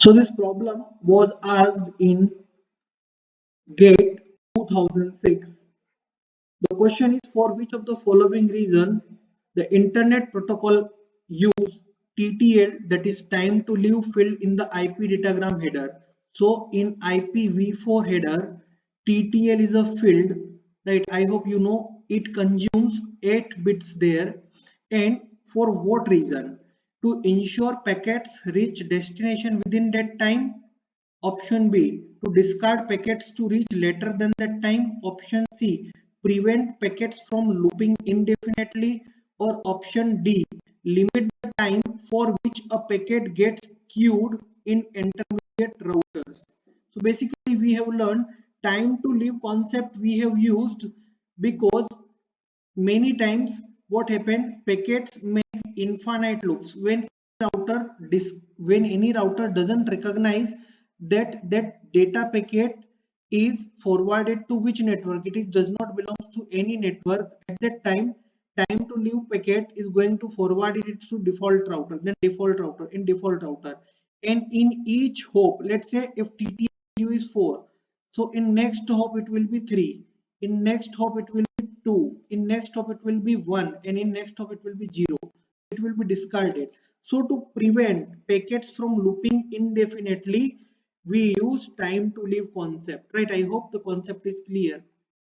So this problem was asked in GATE 2006. The question is, for which of the following reason the Internet Protocol use TTL, that is time to leave field in the IP datagram header. So in IPv4 header, TTL is a field, right? I hope you know it consumes 8 bits there. And for what reason? To ensure packets reach destination within that time. Option B, to discard packets to reach later than that time. Option C, prevent packets from looping indefinitely. Or option D, limit the time for which a packet gets queued in intermediate routers. So basically we have learned time to leave concept we have used because many times what happened, packets make infinite loops when any router doesn't recognize that data packet is forwarded to which network, it is does not belong to any network. At that time to leave packet is going to forward it to default router, then default router, in default router, and in each hop, let's say if TTL is 4, so in next hop it will be 3, in next hop it will be 2, in next hop it will be 1, and in next hop it will be 0. It will be discarded. So to prevent packets from looping indefinitely, we use time to leave concept, right? I hope the concept is clear.